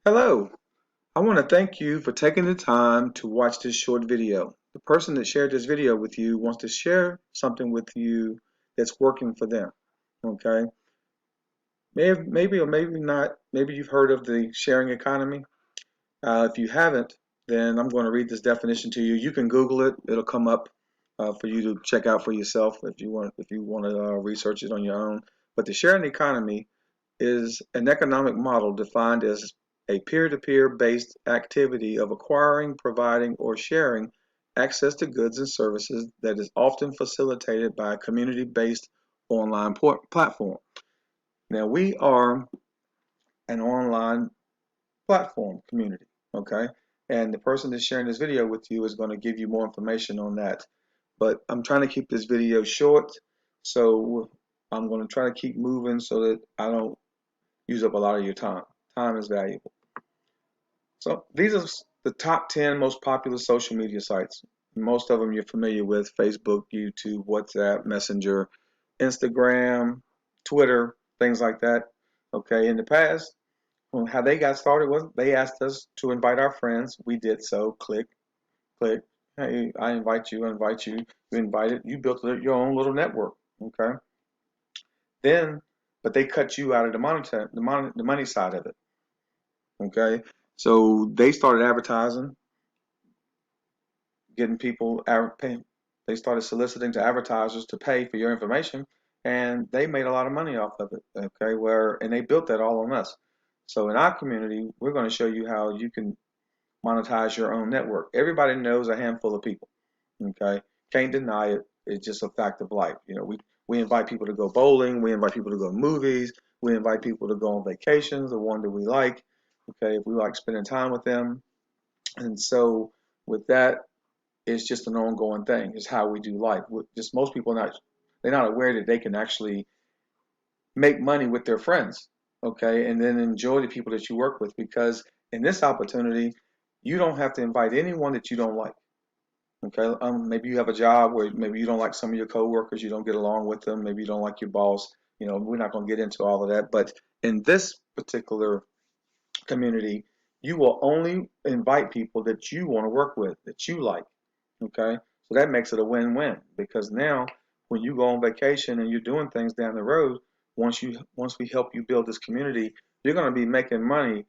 Hello, I want to thank you for taking the time to watch this short video. The person that shared this video with you wants to share something with you that's working for them. Okay, maybe or maybe not, maybe you've heard of the sharing economy. If you haven't, then I'm going to read this definition to you. You can Google it, it'll come up for you to check out for yourself if you want to research it on your own. But the sharing economy is an economic model defined as a peer-to-peer based activity of acquiring, providing, or sharing access to goods and services that is often facilitated by a community-based online platform. Now, we are an online platform community, okay? And the person that's sharing this video with you is going to give you more information on that. But I'm trying to keep this video short, so I'm going to try to keep moving so that I don't use up a lot of your time. Time is valuable. So these are the top 10 most popular social media sites. Most of them you're familiar with: Facebook, YouTube, WhatsApp, Messenger, Instagram, Twitter, things like that. Okay, in the past, how they got started was they asked us to invite our friends. We did so. Click, click. Hey, I invite you, I invite you. You invited, you built your own little network. Okay. Then, but they cut you out of the money side of it. Okay, so they started advertising, getting people paying. They started soliciting to advertisers to pay for your information, and they made a lot of money off of it. Okay, and they built that all on us. So in our community, we're going to show you how you can monetize your own network. Everybody knows a handful of people. Okay, can't deny it. It's just a fact of life. We invite people to go bowling. We invite people to go to movies. We invite people to go on vacations, the one that we like. Okay, if we like spending time with them. And so with that, it's just an ongoing thing. It's how we do life. Just most people they're not aware that they can actually make money with their friends, okay, and then enjoy the people that you work with, because in this opportunity, you don't have to invite anyone that you don't like. Okay, maybe you have a job where maybe you don't like some of your coworkers, you don't get along with them, maybe you don't like your boss. We're not going to get into all of that, but in this particular community, you will only invite people that you want to work with, that you like. Okay, so that makes it a win-win, because now when you go on vacation and you're doing things down the road, once we help you build this community, you're going to be making money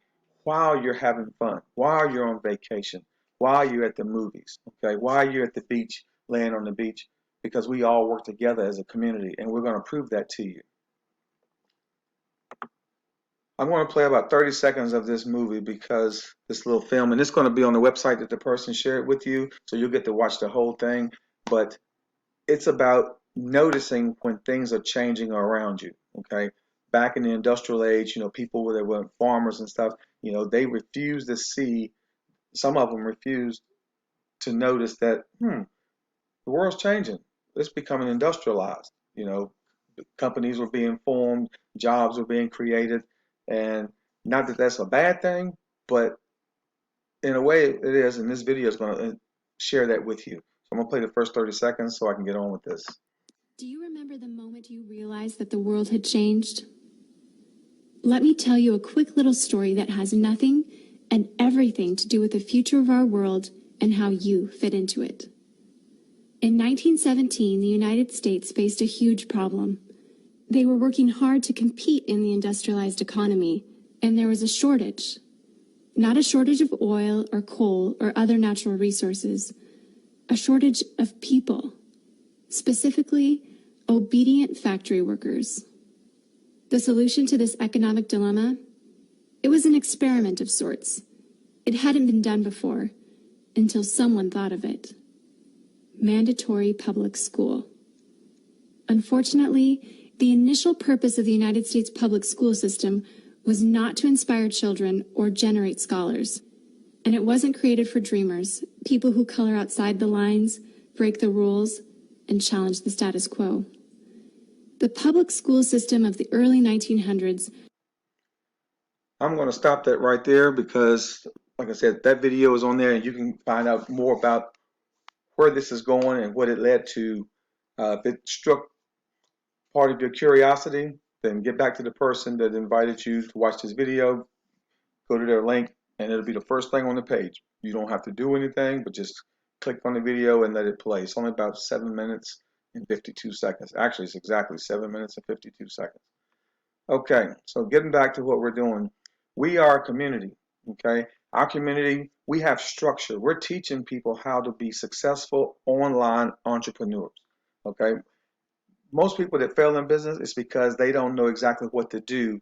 while you're having fun, while you're on vacation, while you're at the movies, okay, while you're at the beach, laying on the beach, because we all work together as a community, and we're going to prove that to you. I'm going to play about 30 seconds of this movie, because this little film, and it's going to be on the website that the person shared with you, so you'll get to watch the whole thing. But it's about noticing when things are changing around you. Okay, back in the industrial age, people that were farmers and stuff, they refused to see. Some of them refused to notice that the world's changing. It's becoming industrialized. Companies were being formed, jobs were being created, and not that that's a bad thing, but in a way it is. And this video is going to share that with you. So I'm going to play the first 30 seconds so I can get on with this. Do you remember the moment you realized that the world had changed? Let me tell you a quick little story that has nothing and everything to do with the future of our world and how you fit into it. In 1917, the United States faced a huge problem. They were working hard to compete in the industrialized economy, and there was a shortage. Not a shortage of oil or coal or other natural resources, a shortage of people, specifically obedient factory workers. The solution to this economic dilemma? It was an experiment of sorts. It hadn't been done before, until someone thought of it. Mandatory public school. Unfortunately, the initial purpose of the United States public school system was not to inspire children or generate scholars. And it wasn't created for dreamers, people who color outside the lines, break the rules, and challenge the status quo. The public school system of the early 1900s. I'm going to stop that right there, because, like I said, that video is on there and you can find out more about where this is going and what it led to. If it struck part of your curiosity, then get back to the person that invited you to watch this video. go to their link, and it'll be the first thing on the page. You don't have to do anything, but just click on the video and let it play. It's only about 7 minutes and 52 seconds. Actually, it's exactly 7 minutes and 52 seconds. Okay, so getting back to what we're doing, we are a community. Okay, our community, we have structure. We're teaching people how to be successful online entrepreneurs. Okay, most people that fail in business is because they don't know exactly what to do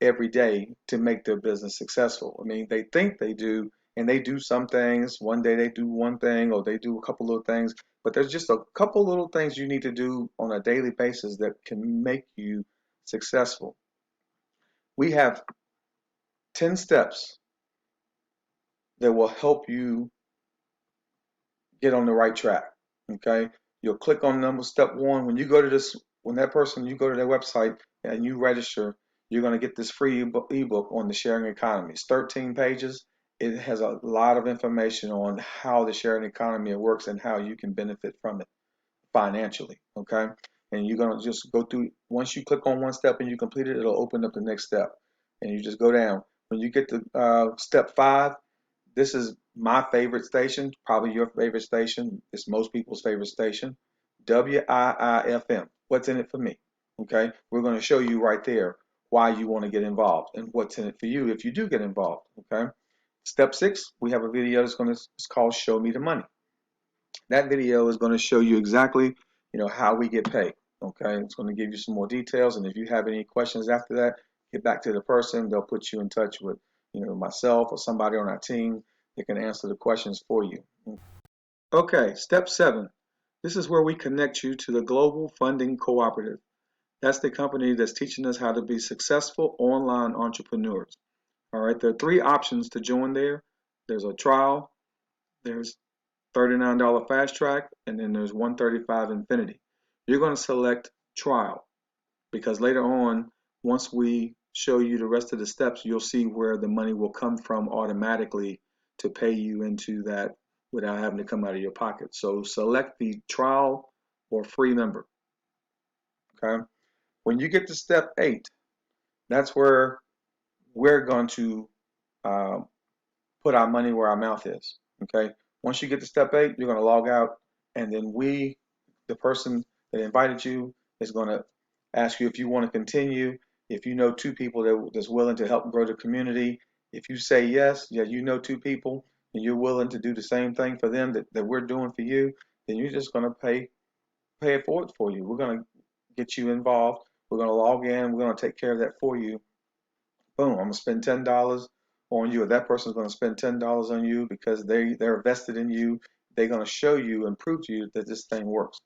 every day to make their business successful. I mean, they think they do, and they do some things. One day they do one thing, or they do a couple little things, but there's just a couple little things you need to do on a daily basis that can make you successful. We have 10 steps that will help you get on the right track. Okay, you'll click on number step one. When you go to this, when that person, you go to their website and you register, you're going to get this free ebook on the sharing economy. It's 13 pages. It has a lot of information on how the sharing economy works and how you can benefit from it financially. Okay, and you're going to just go through. Once you click on one step and you complete it, it'll open up the next step, and you just go down. When you get to step 5, this is my favorite station, probably your favorite station. It's most people's favorite station. WIIFM. What's in it for me? Okay, we're going to show you right there why you want to get involved and what's in it for you if you do get involved. Okay. Step 6, we have a video that's going to, it's called Show Me the Money. That video is going to show you exactly, how we get paid. Okay, it's going to give you some more details, and if you have any questions after that, get back to the person. They'll put you in touch with, myself or somebody on our team that can answer the questions for you. Okay, step 7. This is where we connect you to the Global Funding Cooperative. That's the company that's teaching us how to be successful online entrepreneurs. All right, there are 3 options to join there. There's a trial, there's $39 fast track, and then there's $135 infinity. You're going to select trial because later on, once we show you the rest of the steps, you'll see where the money will come from automatically to pay you into that without having to come out of your pocket. So select the trial or free member. Okay. When you get to step 8, that's where we're going to put our money where our mouth is. Okay. Once you get to step 8, you're going to log out, and then the person that invited you, is going to ask you if you want to continue. If you know 2 people that's willing to help grow the community, if you say yes, yeah, you know 2 people, and you're willing to do the same thing for them that we're doing for you, then you're just going to pay it forward for you. We're going to get you involved. We're going to log in. We're going to take care of that for you. Boom, I'm going to spend $10 on you, or that person's going to spend $10 on you because they're vested in you. They're going to show you and prove to you that this thing works.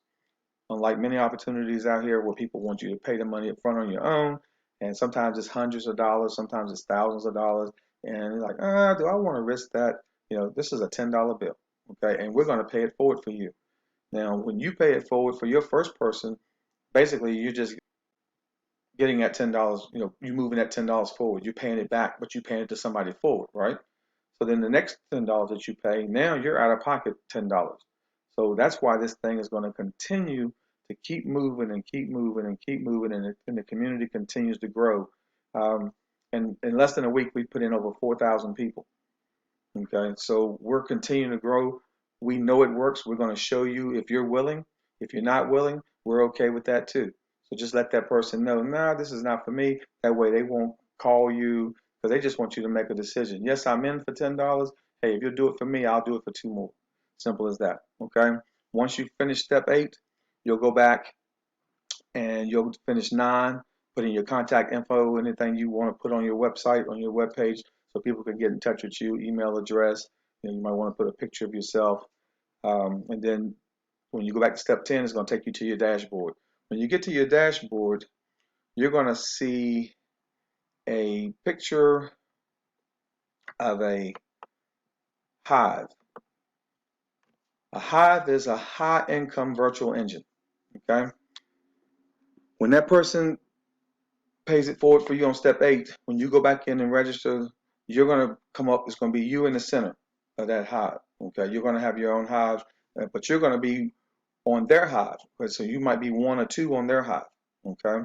Unlike many opportunities out here where people want you to pay the money up front on your own, and sometimes it's hundreds of dollars, sometimes it's thousands of dollars, and you're like, do I want to risk that? This is a $10 bill, okay, and we're going to pay it forward for you. Now, when you pay it forward for your first person, basically you're just getting that $10, you moving that $10 forward. You're paying it back, but you're paying it to somebody forward, right? So then the next $10 that you pay, now you're out of pocket $10. So that's why this thing is going to continue to keep moving and keep moving and keep moving, and the community continues to grow. And in less than a week, we put in over 4,000 people. Okay, so we're continuing to grow. We know it works. We're going to show you if you're willing. If you're not willing, we're okay with that too. So just let that person know, nah, this is not for me. That way they won't call you because they just want you to make a decision. Yes, I'm in for $10. Hey, if you'll do it for me, I'll do it for 2 more. Simple as that. Okay. Once you finish step 8, you'll go back and you'll finish 9, put in your contact info, anything you want to put on your website, on your web page, so people can get in touch with you, email address. You might want to put a picture of yourself. And then when you go back to step 10, it's going to take you to your dashboard. When you get to your dashboard, you're going to see a picture of a hive. A hive is a high income virtual engine. Okay. When that person pays it forward for you on step 8, when you go back in and register, you're going to come up, it's going to be you in the center of that hive. Okay. You're going to have your own hive, but you're going to be on their hive. So you might be 1 or 2 on their hive. Okay.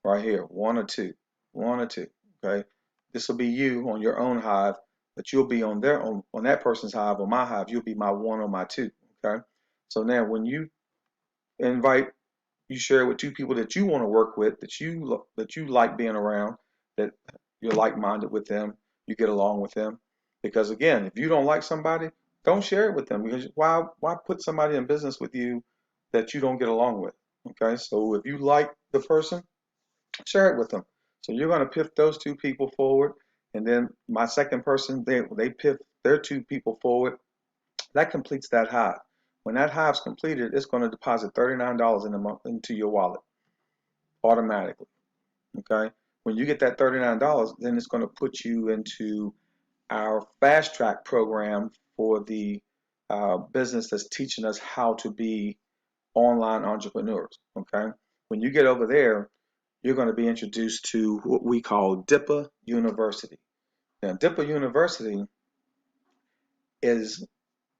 Right here, 1 or 2, 1 or 2. Okay. this will be you on your own hive, but you'll be on their own, on that person's hive, on my hive. You'll be my one or my two. Okay. So now when you invite, you share it with two people that you want to work with, that you like being around, that you're like-minded with them, you get along with them. Because again, if you don't like somebody, don't share it with them, because why put somebody in business with you that you don't get along with? Okay, so if you like the person, share it with them. So you're going to pick those two people forward, and then my second person, they pick their two people forward. That completes that hive. When that hive's completed, it's going to deposit $39 in a month into your wallet automatically. Okay. When you get that $39, then it's going to put you into our fast track program for the business that's teaching us how to be online entrepreneurs. Okay. When you get over there, you're going to be introduced to what we call DIPA University. Now, DIPA University is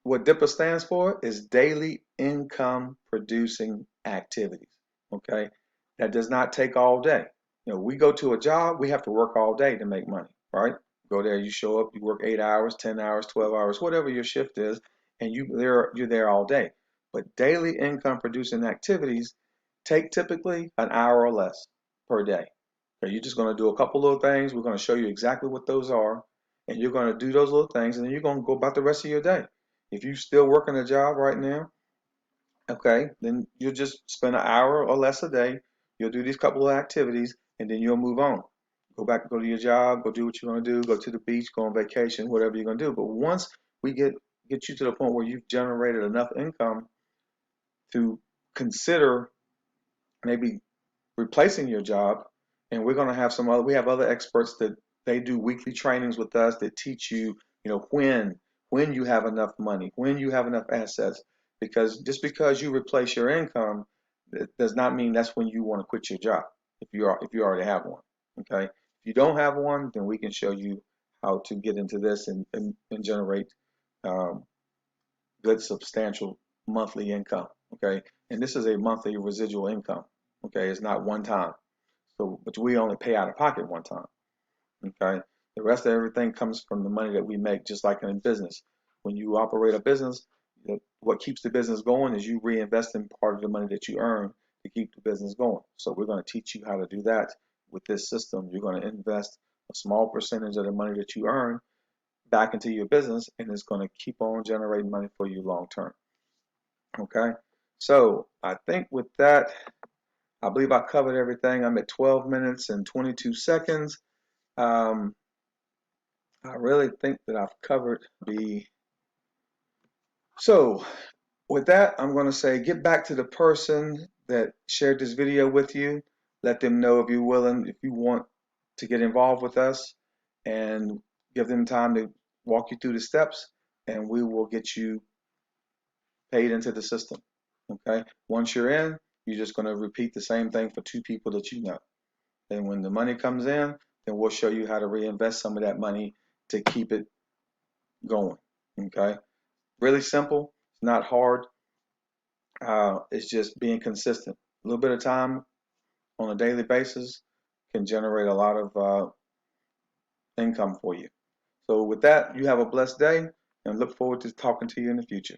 what DIPA stands for is daily income producing activities. Okay. That does not take all day. We go to a job, we have to work all day to make money, right? Go there, you show up, you work 8 hours, 10 hours, 12 hours, whatever your shift is, and you're there all day. But daily income producing activities take typically an hour or less per day. Okay, you're just going to do a couple little things. We're going to show you exactly what those are, and you're going to do those little things, and then you're going to go about the rest of your day. If you're still working a job right now, okay, then you'll just spend an hour or less a day. You'll do these couple of activities, and then you'll move on. Go back, go to your job, go do what you're going to do, go to the beach, go on vacation, whatever you're going to do. But once we get you to the point where you've generated enough income to consider maybe replacing your job, and we're going to have we have other experts that they do weekly trainings with us that teach you, when you have enough money, when you have enough assets, because just because you replace your income, that does not mean that's when you want to quit your job. If you already have one, okay. If you don't have one, then we can show you how to get into this and generate um, good substantial monthly income, okay. And this is a monthly residual income, okay. It's not one time. So, but we only pay out of pocket one time. Okay. The rest of everything comes from the money that we make, just like in business. When you operate a business, what keeps the business going is you reinvest in part of the money that you earn to keep the business going. So we're going to teach you how to do that with this system. You're going to invest a small percentage of the money that you earn back into your business, and it's going to keep on generating money for you long term. Okay. So I think with that, I believe I covered everything. I'm at 12 minutes and 22 seconds. Um, I really think that I've covered so with that, I'm going to say get back to the person that shared this video with you. Let them know if you're willing, if you want to get involved with us, and give them time to walk you through the steps, and we will get you paid into the system. Okay. Once you're in, you're just going to repeat the same thing for two people that you know. And when the money comes in, then we'll show you how to reinvest some of that money to keep it going. Okay. Really simple. It's not hard. It's just being consistent. A little bit of time on a daily basis can generate a lot of income for you. So with that, you have a blessed day, and look forward to talking to you in the future.